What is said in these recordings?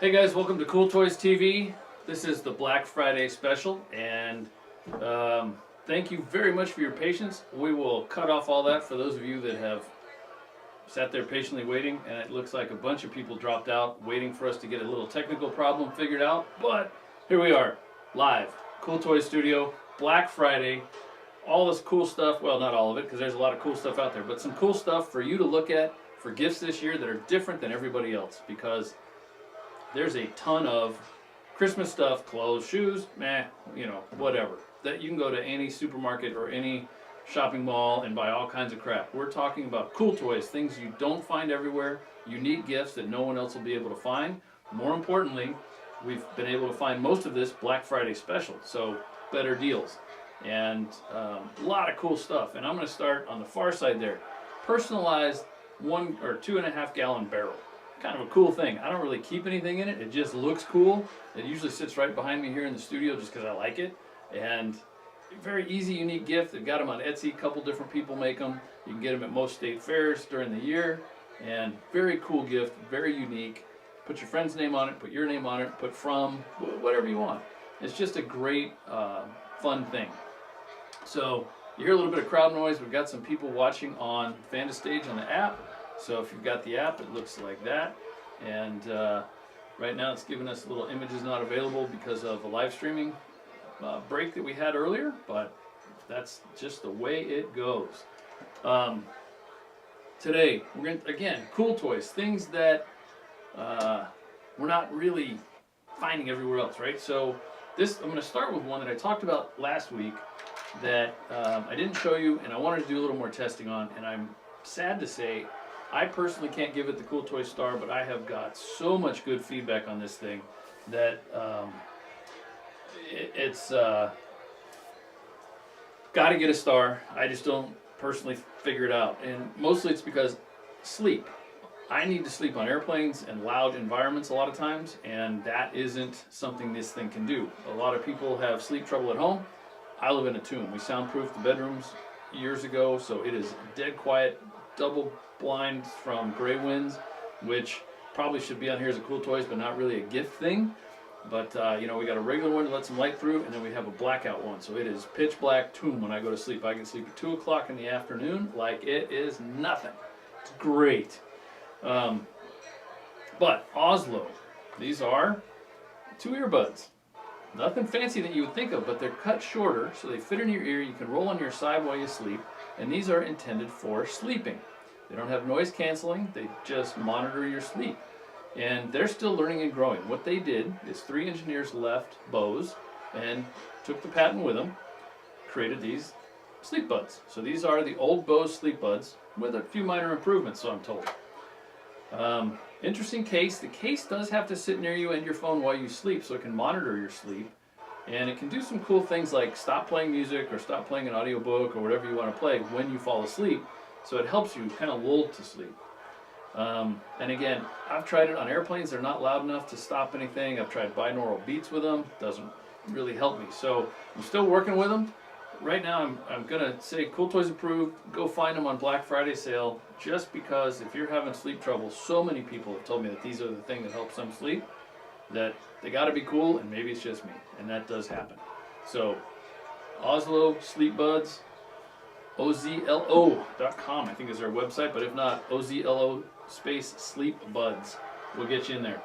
Hey guys, welcome to CoolToys TV. This is the Black Friday special, and thank you very much for your patience. We will cut off all that for those of you that have sat there patiently waiting, and it looks like a bunch of people dropped out waiting for us to get a little technical problem figured out, but here we are, live, CoolToys Studio, Black Friday, all this cool stuff, well not all of it because there's a lot of cool stuff out there, but some cool stuff for you to look at for gifts this year that are different than everybody else, because there's a ton of Christmas stuff, clothes, shoes, whatever, that you can go to any supermarket or any shopping mall and buy all kinds of crap. We're talking about cool toys, things you don't find everywhere, unique gifts that no one else will be able to find. More importantly, we've been able to find most of this Black Friday special, so better deals. And a lot of cool stuff. And I'm going to start on the far side there. Personalized 1 or 2.5 gallon barrel. Kind of a cool thing. I don't really keep anything in it. It just looks cool. It usually sits right behind me here in the studio just because I like it. And very easy, unique gift. They've got them on Etsy. A couple different people make them. You can get them at most state fairs during the year. And very cool gift. Very unique. Put your friend's name on it. Put your name on it. Put from. Whatever you want. It's just a great, fun thing. So you hear a little bit of crowd noise. We've got some people watching on Stage on the app. So if you've got the app, it looks like that. And right now it's giving us little images not available because of a live streaming break that we had earlier, but that's just the way it goes. Today, we're going to, again, cool toys, things that we're not really finding everywhere else, right? So this, I'm going to start with one that I talked about last week that I didn't show you, and I wanted to do a little more testing on, and I'm sad to say, I personally can't give it the Cool Toy star, but I have got so much good feedback on this thing that it's got to get a star. I just don't personally figure it out, and mostly it's because sleep. I need to sleep on airplanes and loud environments a lot of times, and that isn't something this thing can do. A lot of people have sleep trouble at home. I live in a tomb. We soundproofed the bedrooms years ago, so it is dead quiet, double blind from gray winds, which probably should be on here as a cool toys, but not really a gift thing. But we got a regular one to let some light through, and then we have a blackout one. So it is pitch black tomb when I go to sleep. I can sleep at 2 o'clock in the afternoon like it is nothing. It's great. But Ozlo, these are 2 earbuds. Nothing fancy that you would think of, but they're cut shorter so they fit in your ear. You can roll on your side while you sleep, and these are intended for sleeping. They don't have noise canceling, they just monitor your sleep. And they're still learning and growing. What they did is 3 engineers left Bose and took the patent with them, created these sleep buds. So these are the old Bose sleep buds with a few minor improvements, so I'm told. Interesting case. The case does have to sit near you and your phone while you sleep so it can monitor your sleep. And it can do some cool things like stop playing music or stop playing an audiobook or whatever you want to play when you fall asleep. So it helps you kind of lull to sleep. And again, I've tried it on airplanes. They're not loud enough to stop anything. I've tried binaural beats with them. Doesn't really help me. So I'm still working with them. Right now I'm going to say Cool Toys approved. Go find them on Black Friday sale, just because if you're having sleep trouble, so many people have told me that these are the thing that helps them sleep, that they got to be cool, and maybe it's just me. And that does happen. So Ozlo Sleep Buds. Ozlo.com, I think is their website, but if not, Ozlo space sleep buds will get you in there.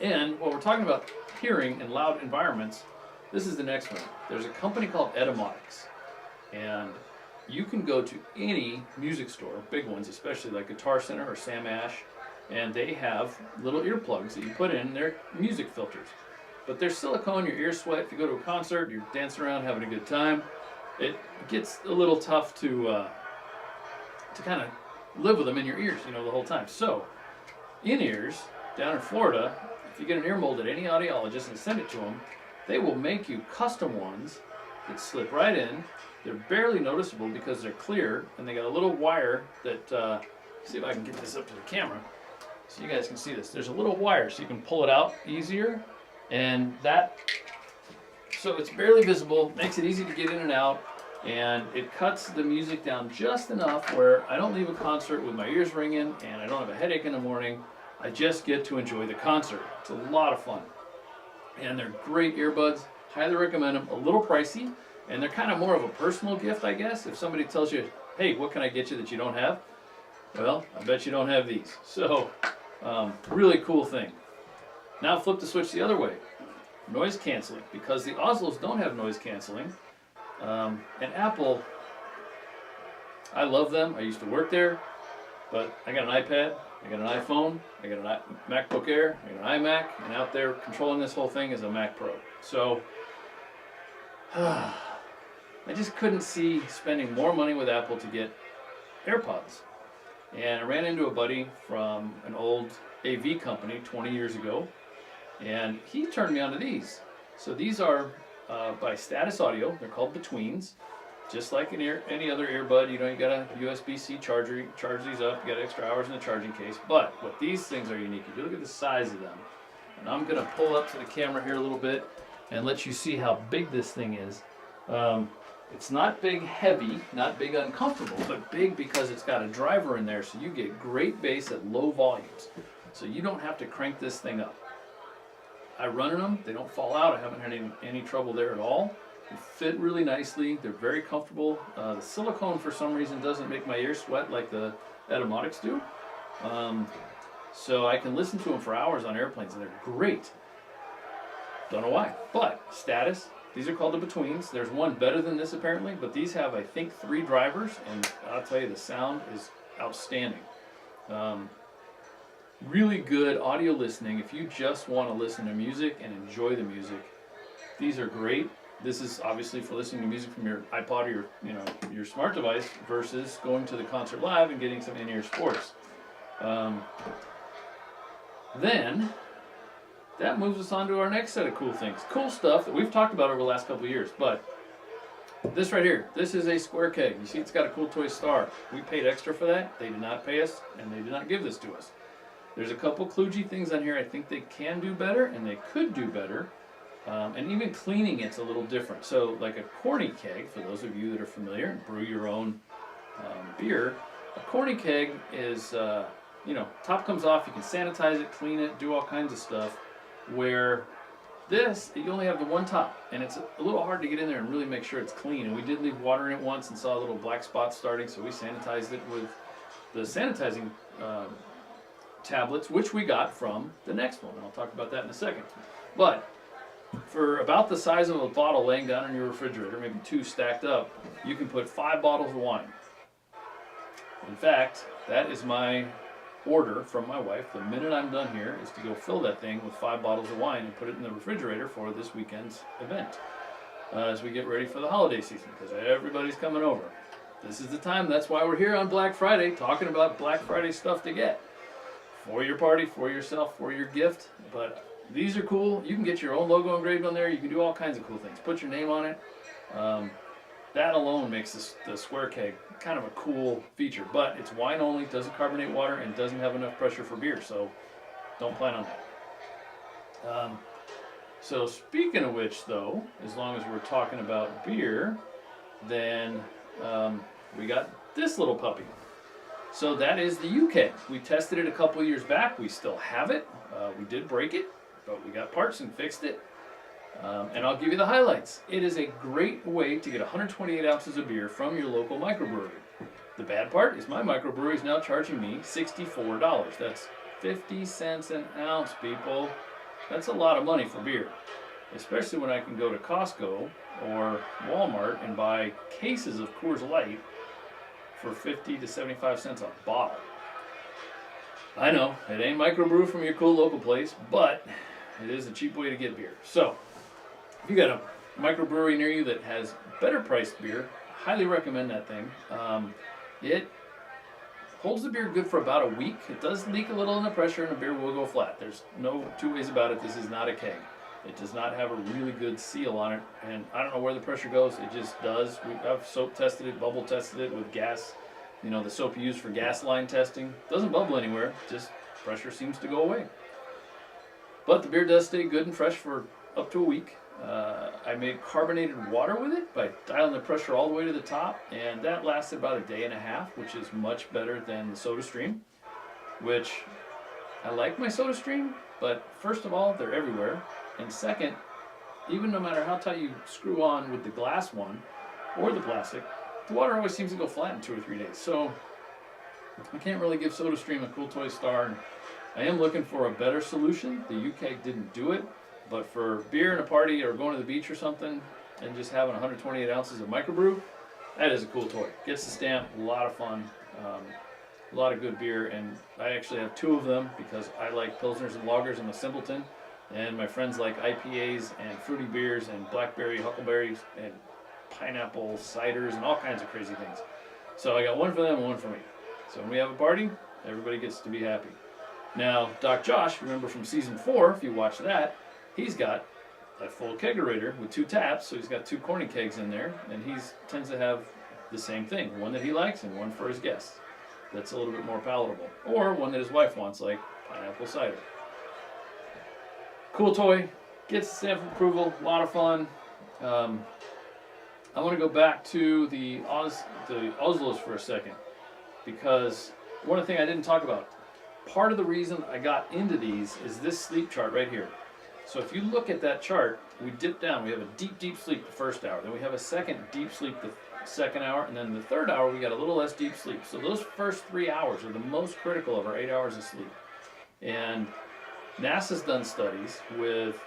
And while we're talking about hearing in loud environments, this is the next one. There's a company called Etymotics, and you can go to any music store, big ones, especially like Guitar Center or Sam Ash, and they have little earplugs that you put in. They're music filters, but they're silicone. Your ears sweat. If you go to a concert, you're dancing around having a good time. It gets a little tough to kind of live with them in your ears, the whole time. So, in-ears, down in Florida, if you get an ear mold at any audiologist and send it to them, they will make you custom ones that slip right in. They're barely noticeable because they're clear, and they got a little wire that, see if I can get this up to the camera so you guys can see this. There's a little wire so you can pull it out easier, and that, so it's barely visible, makes it easy to get in and out, and it cuts the music down just enough where I don't leave a concert with my ears ringing and I don't have a headache in the morning. I just get to enjoy the concert. It's a lot of fun. And they're great earbuds. Highly recommend them. A little pricey, and they're kind of more of a personal gift, I guess. If somebody tells you, hey, what can I get you that you don't have? Well, I bet you don't have these. So, really cool thing. Now flip the switch the other way. Noise canceling, because the Ozlos don't have noise canceling. And Apple, I love them. I used to work there, but I got an iPad, I got an iPhone, I got an MacBook Air, I got an iMac, and out there controlling this whole thing is a Mac Pro. So, I just couldn't see spending more money with Apple to get AirPods. And I ran into a buddy from an old AV company 20 years ago, and he turned me on to these. So these are by Status Audio. They're called Betweens. Just like any other earbud, you got a USB-C charger, you charge these up, you got extra hours in the charging case. But what these things are unique, if you look at the size of them, and I'm going to pull up to the camera here a little bit and let you see how big this thing is. It's not big heavy, not big uncomfortable, but big because it's got a driver in there, so you get great bass at low volumes. So you don't have to crank this thing up. I run in them, they don't fall out, I haven't had any trouble there at all. They fit really nicely, they're very comfortable. The silicone for some reason doesn't make my ears sweat like the Etymotics do. So I can listen to them for hours on airplanes and they're great. Don't know why, but Status, these are called the Betweens. There's one better than this apparently, but these have I think 3 drivers, and I'll tell you the sound is outstanding. Really good audio listening if you just want to listen to music and enjoy the music. These are great. This is obviously for listening to music from your iPod or your smart device versus going to the concert live and getting some in-ear sports. Then that moves us on to our next set of cool things. Cool stuff that we've talked about over the last couple of years, but this right here, this is a square keg. You see it's got a CoolToys star. We paid extra for that. They did not pay us, and they did not give this to us. There's a couple kludgy things on here I think they can do better, and they could do better. And even cleaning it's a little different. So like a corny keg, for those of you that are familiar and brew your own beer, a corny keg is, top comes off, you can sanitize it, clean it, do all kinds of stuff. Where this, you only have the one top, and it's a little hard to get in there and really make sure it's clean. And we did leave water in it once and saw a little black spot starting, so we sanitized it with the sanitizing tablets, which we got from the next one. I'll talk about that in a second. But for about the size of a bottle laying down in your refrigerator, maybe 2 stacked up, you can put 5 bottles of wine. In fact, that is my order from my wife. The minute I'm done here is to go fill that thing with 5 bottles of wine and put it in the refrigerator for this weekend's event as we get ready for the holiday season, because everybody's coming over. This is the time. That's why we're here on Black Friday talking about Black Friday stuff to get for your party, for yourself, for your gift. But these are cool. You can get your own logo engraved on there. You can do all kinds of cool things. Put your name on it. That alone makes the square keg kind of a cool feature, but it's wine only, doesn't carbonate water, and doesn't have enough pressure for beer, so don't plan on that. So speaking of which, though, as long as we're talking about beer, then we got this little puppy. So that is the uKeg. We tested it a couple years back. We still have it. We did break it, but we got parts and fixed it. And I'll give you the highlights. It is a great way to get 128 ounces of beer from your local microbrewery. The bad part is my microbrewery is now charging me $64. That's 50 cents an ounce, people. That's a lot of money for beer, especially when I can go to Costco or Walmart and buy cases of Coors Light for 50 to 75 cents a bottle. I know, it ain't microbrew from your cool local place, but it is a cheap way to get beer. So, if you got a microbrewery near you that has better priced beer, highly recommend that thing. It holds the beer good for about a week. It does leak a little in the pressure and the beer will go flat. There's no 2 ways about it. This is not a keg. It does not have a really good seal on it, and I don't know where the pressure goes. It just does. I've soap tested it, bubble tested it with gas. The soap you use for gas line testing. Doesn't bubble anywhere, just pressure seems to go away. But the beer does stay good and fresh for up to a week. I made carbonated water with it by dialing the pressure all the way to the top, and that lasted about a day and a half, which is much better than the SodaStream, which I like my SodaStream, but first of all, they're everywhere. And second, even no matter how tight you screw on with the glass one or the plastic, the water always seems to go flat in 2 or 3 days. So I can't really give SodaStream a CoolToys star. And I am looking for a better solution. The uKeg didn't do it, but for beer and a party or going to the beach or something and just having 128 ounces of microbrew, that is a cool toy. Gets the stamp, a lot of fun, a lot of good beer, and I actually have 2 of them because I like Pilsners and Lagers. I'm a simpleton, and my friends like IPAs and fruity beers and blackberry, huckleberries, and pineapple ciders and all kinds of crazy things. So I got one for them and one for me. So when we have a party, everybody gets to be happy. Now, Doc Josh, remember from season 4, if you watch that, he's got a full kegerator with 2 taps, so he's got 2 corny kegs in there, and he tends to have the same thing, one that he likes and one for his guests. That's a little bit more palatable. Or one that his wife wants, like pineapple cider. Cool toy, gets stamp of approval, a lot of fun. I want to go back to the Ozlos for a second, because one of the things I didn't talk about, part of the reason I got into these is this sleep chart right here. So if you look at that chart, we dip down. We have a deep, deep sleep the first hour. Then we have a second deep sleep the second hour. And then the third hour, we got a little less deep sleep. So those first 3 hours are the most critical of our 8 hours of sleep. And NASA's done studies with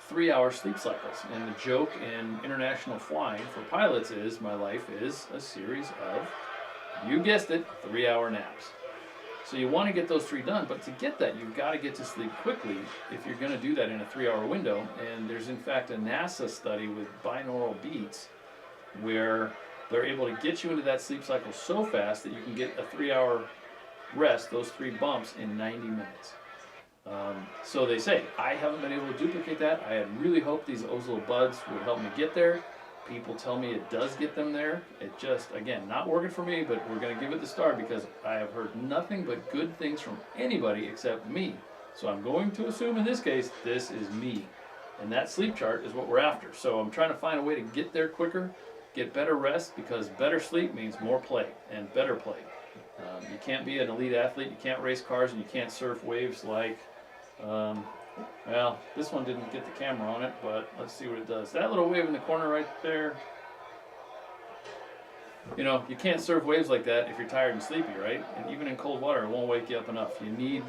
3-hour sleep cycles. And the joke in international flying for pilots is, my life is a series of, you guessed it, 3-hour naps. So you want to get those 3 done, but to get that, you've got to get to sleep quickly if you're going to do that in a 3-hour window. And there's in fact a NASA study with binaural beats where they're able to get you into that sleep cycle so fast that you can get a 3-hour rest, those 3 bumps, in 90 minutes. So they say, I haven't been able to duplicate that. I had really hoped these Ozlo buds would help me get there. People tell me it does get them there. It just, again, not working for me, but we're going to give it the star because I have heard nothing but good things from anybody except me. So I'm going to assume in this case, this is me. And that sleep chart is what we're after. So I'm trying to find a way to get there quicker, get better rest, because better sleep means more play and better play. You can't be an elite athlete, you can't race cars, and you can't surf waves like, well, this one didn't get the camera on it, but let's see what it does. That little wave in the corner right there, you know, you can't surf waves like that if you're tired and sleepy, right? And even in cold water, it won't wake you up enough. You need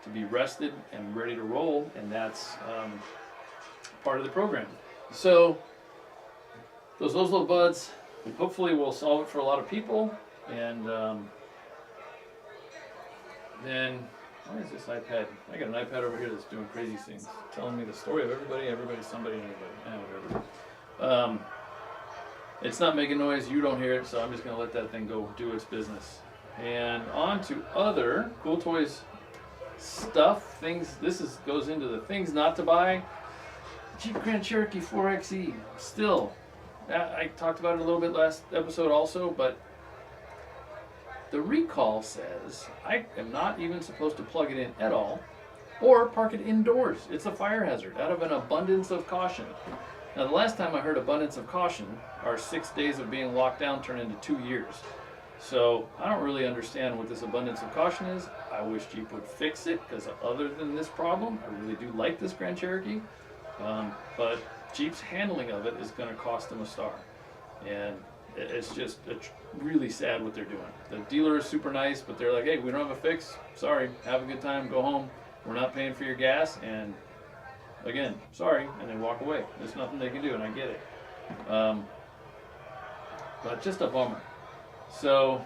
to be rested and ready to roll, and that's part of the program. So those Ozlo buds, hopefully will solve it for a lot of people. And then, why is this iPad? I got an iPad over here that's doing crazy things, telling me the story of everybody, somebody, and everybody. Whatever. It's not making noise, you don't hear it, so I'm just going to let that thing go do its business. And on to other Cool Toys stuff, things. This goes into the things not to buy. Jeep Grand Cherokee 4xe. Still, I talked about it a little bit last episode also, but the recall says I am not even supposed to plug it in at all or park it indoors. It's a fire hazard out of an abundance of caution. Now, the last time I heard abundance of caution, our 6 days of being locked down turned into 2 years. So I don't really understand what this abundance of caution is. I wish Jeep would fix it, because other than this problem, I really do like this Grand Cherokee. But Jeep's handling of it is going to cost them a star. And it's just really sad what they're doing. The dealer is super nice, but they're like, hey, we don't have a fix. Sorry, have a good time, go home. We're not paying for your gas, and again, sorry, and they walk away. There's nothing they can do, and I get it. But just a bummer. So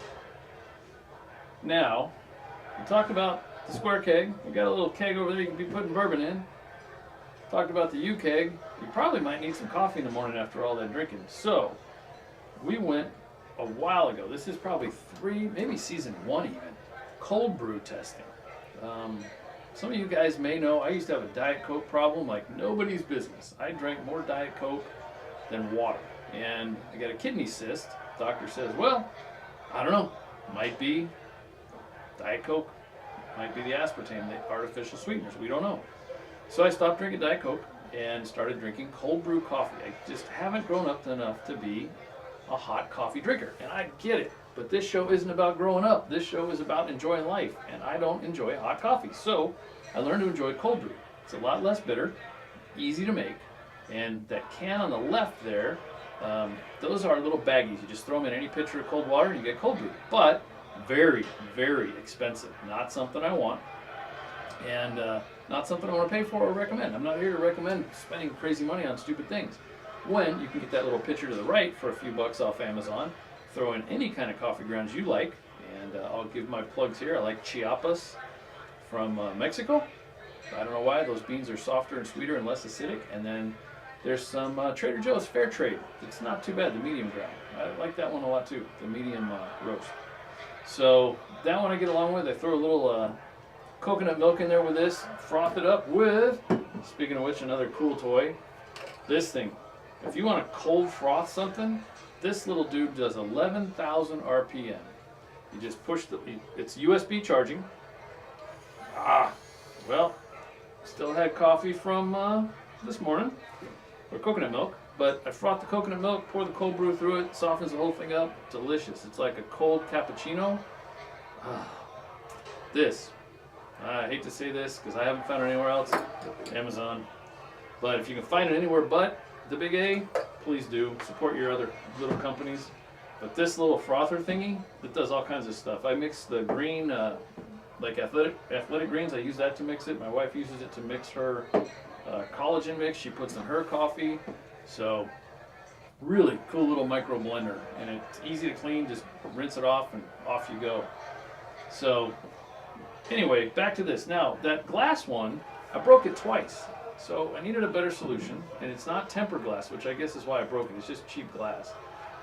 now, we talked about the square keg. We got a little keg over there you can be putting bourbon in. Talked about the uKeg. You probably might need some coffee in the morning after all that drinking. So we went a while ago. This is probably 3, maybe season 1 even. Cold brew testing. Some of you guys may know I used to have a Diet Coke problem like nobody's business. I drank more Diet Coke than water. And I got a kidney cyst. Doctor says, well, I don't know. Might be Diet Coke. Might be the aspartame, the artificial sweeteners. We don't know. So I stopped drinking Diet Coke and started drinking cold brew coffee. I just haven't grown up enough to be a hot coffee drinker. And I get it. But this show isn't about growing up. This show is about enjoying life, and I don't enjoy hot coffee. So I learned to enjoy cold brew. It's a lot less bitter, easy to make, and that can on the left there, those are little baggies. You just throw them in any pitcher of cold water and you get cold brew. But very, very expensive. Not something I want, and not something I want to pay for or recommend. I'm not here to recommend spending crazy money on stupid things. When you can get that little pitcher to the right for a few bucks off Amazon, throw in any kind of coffee grounds you like, and I'll give my plugs here. I like Chiapas from Mexico. I don't know why, those beans are softer and sweeter and less acidic. And then there's some Trader Joe's Fair Trade. It's not too bad, the medium ground. I like that one a lot too, the medium roast. So that one I get along with. I throw a little coconut milk in there with this, froth it up with, speaking of which, another cool toy, this thing. If you want to cold froth something, this little dude does 11,000 RPM. You just push it's USB charging. Well, still had coffee from this morning, or coconut milk, but I froth the coconut milk, pour the cold brew through it, softens the whole thing up, delicious. It's like a cold cappuccino. This, I hate to say this because I haven't found it anywhere else, Amazon, but if you can find it anywhere but the Big A, please do. Support your other little companies. But this little frother thingy, it does all kinds of stuff. I mix the green, like athletic greens, I use that to mix it. My wife uses it to mix her collagen mix. She puts in her coffee. So really cool little micro blender, and it's easy to clean. Just rinse it off and off you go. So anyway, back to this. Now that glass one, I broke it twice. So I needed a better solution, and it's not tempered glass, which I guess is why I broke it. It's just cheap glass.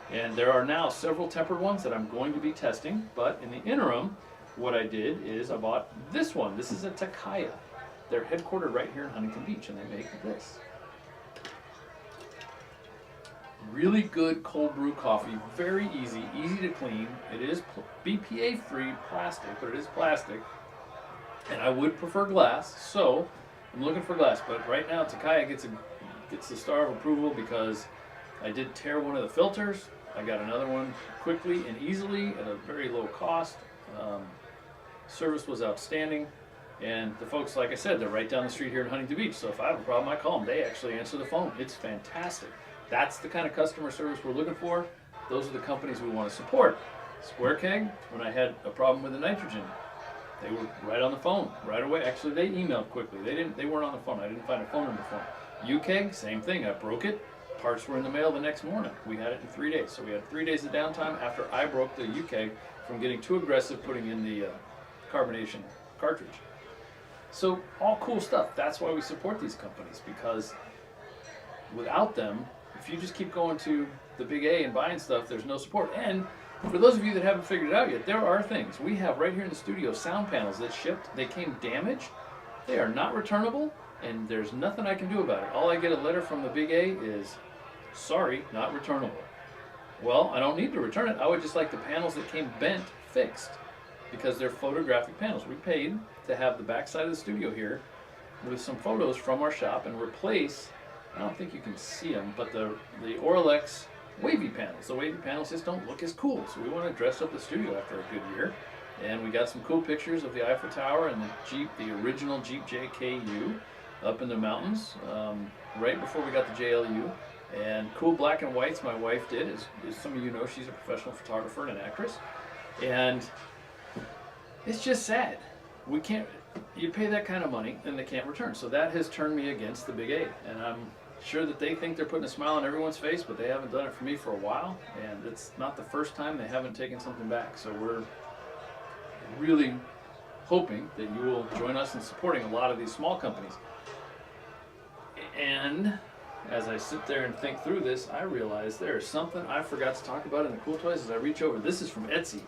And there are now several tempered ones that I'm going to be testing, but in the interim, what I did is I bought this one. This is a Takeya. They're headquartered right here in Huntington Beach, and they make this. Really good cold brew coffee, very easy to clean. It is BPA-free plastic, but it is plastic, and I would prefer glass, so I'm looking for glass. But right now, Takeya gets the star of approval because I did tear one of the filters. I got another one quickly and easily at a very low cost. Service was outstanding, and the folks, like I said, they're right down the street here in Huntington Beach. So if I have a problem, I call them. They actually answer the phone. It's fantastic. That's the kind of customer service we're looking for. Those are the companies we want to support. uKeg, when I had a problem with the nitrogen, they were right on the phone right away. Actually, they emailed quickly. They weren't on the phone. I didn't find a phone number for them. uKeg, same thing. I broke it. Parts were in the mail the next morning. We had it in 3 days. So we had 3 days of downtime after I broke the uKeg from getting too aggressive putting in the carbonation cartridge. So all cool stuff. That's why we support these companies, because without them, if you just keep going to the Big A and buying stuff, there's no support. And for those of you that haven't figured it out yet, there are things. We have right here in the studio sound panels that shipped. They came damaged. They are not returnable, and there's nothing I can do about it. All I get a letter from the Big A is, sorry, not returnable. Well, I don't need to return it. I would just like the panels that came bent fixed, because they're photographic panels. We paid to have the back side of the studio here with some photos from our shop and replace, I don't think you can see them, but the Orlex wavy panels. The wavy panels just don't look as cool, so we want to dress up the studio after a good year. And we got some cool pictures of the Eiffel Tower and the Jeep, the original Jeep JKU up in the mountains, right before we got the JLU. And cool black and whites my wife did. As some of you know, she's a professional photographer and an actress. And it's just sad. We can't, you pay that kind of money and they can't return. So that has turned me against the Big A. And I'm sure that they think they're putting a smile on everyone's face, but they haven't done it for me for a while. And it's not the first time they haven't taken something back. So we're really hoping that you will join us in supporting a lot of these small companies. And as I sit there and think through this, I realize there is something I forgot to talk about in the Cool Toys as I reach over. This is from Etsy.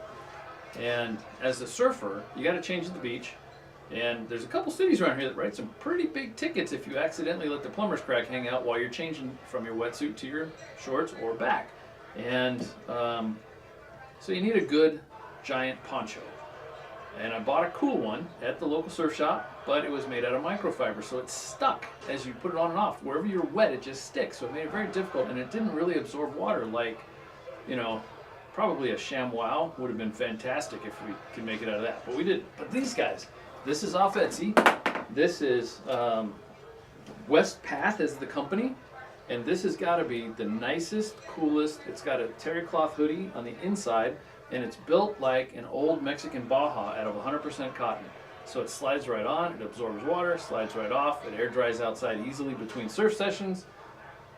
And as a surfer, you got to change at the beach. And there's a couple cities around here that write some pretty big tickets if you accidentally let the plumber's crack hang out while you're changing from your wetsuit to your shorts or back. And so you need a good giant poncho. And I bought a cool one at the local surf shop, but it was made out of microfiber, so it's stuck as you put it on and off. Wherever you're wet, it just sticks. So it made it very difficult, and it didn't really absorb water like, you know, Probably a ShamWow would have been fantastic if we could make it out of that, but we didn't. But these guys, this is off Etsy. This is West Path is the company, and this has got to be the nicest, coolest. It's got a terry cloth hoodie on the inside, and it's built like an old Mexican Baja out of 100% cotton. So it slides right on, it absorbs water, slides right off, it air dries outside easily between surf sessions.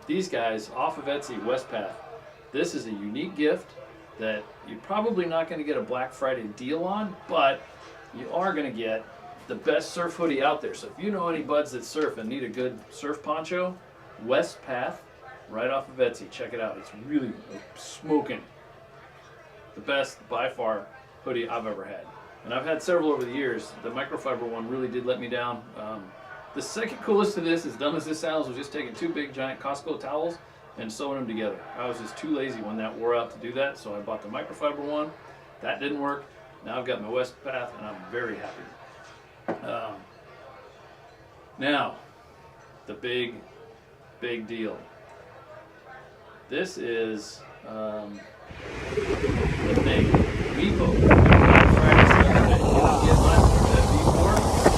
These guys off of Etsy, West Path. This is a unique gift that you're probably not going to get a Black Friday deal on, but you are going to get the best surf hoodie out there. So if you know any buds that surf and need a good surf poncho, West Path, right off of Etsy, check it out. It's really smoking. The best, by far, hoodie I've ever had. And I've had several over the years. The microfiber one really did let me down. The second coolest to this, as dumb as this sounds, was just taking 2 big giant Costco towels and sewing them together. I was just too lazy when that wore out to do that, so I bought the microfiber one. That didn't work. Now I've got my West Path, and I'm very happy. Now, the big deal. This is the thing. Meepo. Black Friday Saturday. You get that V4.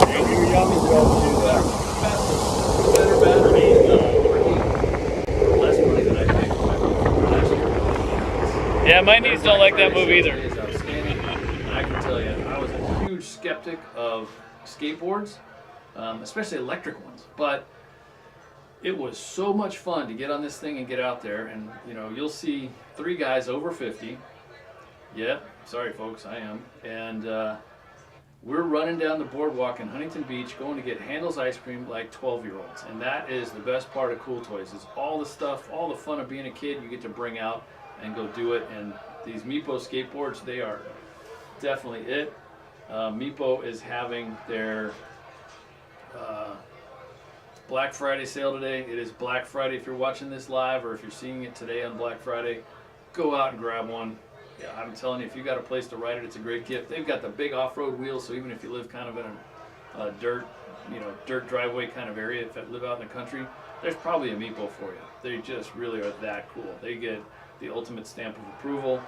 And you're young to be able to do that. Faster, better battery, more heat. Less money than I paid for my V4 last year. Yeah, my knees don't like that move either. Is outstanding. And I can tell you, I was a huge skeptic of skateboards, especially electric ones. But it was so much fun to get on this thing and get out there, and you know, you'll see 3 guys over 50. Yeah, sorry folks, I am. And we're running down the boardwalk in Huntington Beach going to get Handel's ice cream like 12-year-olds. And that is the best part of CoolToys, is all the stuff, all the fun of being a kid you get to bring out and go do it. And these Meepo skateboards, they are definitely it. Meepo is having their Black Friday sale today. It is Black Friday if you're watching this live, or if you're seeing it today on Black Friday, go out and grab one. Yeah, I'm telling you, if you got a place to ride it, it's a great gift. They've got the big off-road wheels, so even if you live kind of in a dirt driveway kind of area, if you live out in the country, there's probably a Meepo for you. They just really are that cool. They get the ultimate stamp of approval.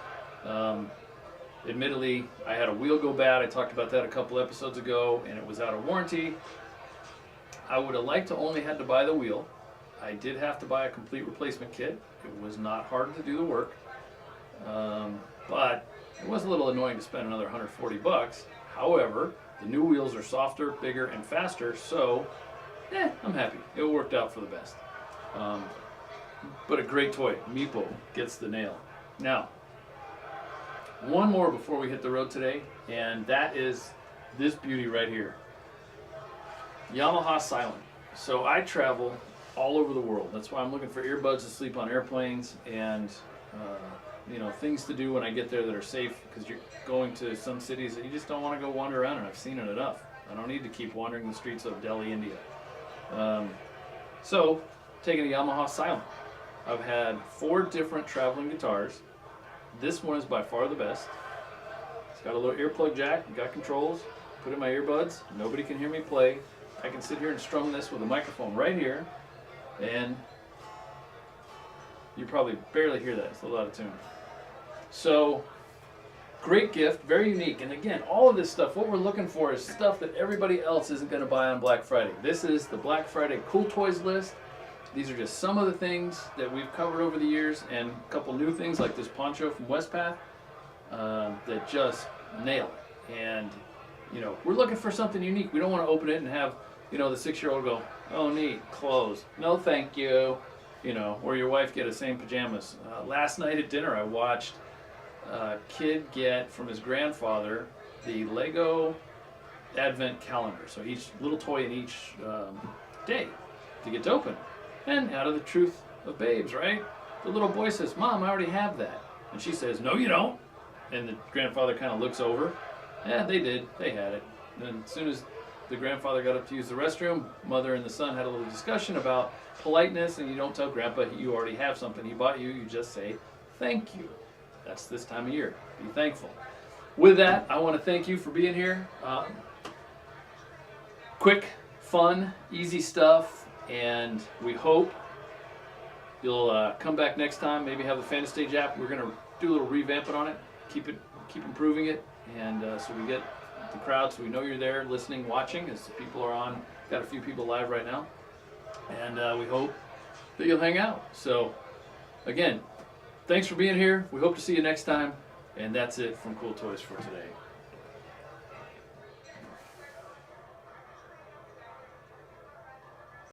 Admittedly, I had a wheel go bad. I talked about that a couple episodes ago, and it was out of warranty. I would have liked to only had to buy the wheel. I did have to buy a complete replacement kit. It was not hard to do the work, but it was a little annoying to spend another $140. However, the new wheels are softer, bigger, and faster, so I'm happy. It worked out for the best. But a great toy. Meepo gets the nail. Now, one more before we hit the road today, and that is this beauty right here. Yamaha Silent. So I travel all over the world. That's why I'm looking for earbuds to sleep on airplanes, and things to do when I get there that are safe, because you're going to some cities that you just don't want to go wander around, and I've seen it enough. I don't need to keep wandering the streets of Delhi, India. So taking a Yamaha Silent. I've had 4 different traveling guitars. This one is by far the best. It's got a little earplug jack, got controls, put in my earbuds, nobody can hear me play. I can sit here and strum this with a microphone right here, and you probably barely hear that. It's a little out of tune. So, great gift, very unique. And again, all of this stuff, what we're looking for is stuff that everybody else isn't going to buy on Black Friday. This is the Black Friday Cool Toys list. These are just some of the things that we've covered over the years, and a couple new things like this poncho from West Path that just nail it. And we're looking for something unique. We don't want to open it and have the 6-year-old go, "Oh, neat, clothes. No, thank you." Or your wife get the same pajamas. Last night at dinner, I watched a kid get from his grandfather the Lego Advent calendar. So each little toy in each day to get to open. And out of the truth of babes, right? The little boy says, "Mom, I already have that." And she says, "No, you don't." And the grandfather kind of looks over. Yeah, they did. They had it. And as soon as the grandfather got up to use the restroom, mother and the son had a little discussion about politeness, and you don't tell grandpa you already have something he bought you. You just say, "Thank you." That's this time of year. Be thankful. With that, I want to thank you for being here. Quick, fun, easy stuff, and we hope you'll come back next time. Maybe have the Fantastage app. We're going to do a little revamping on it, keep improving it, and so we get the crowd, so we know you're there, listening, watching, as the people are on. Got a few people live right now, and we hope that you'll hang out. So, again, thanks for being here. We hope to see you next time, and that's it from Cool Toys for today.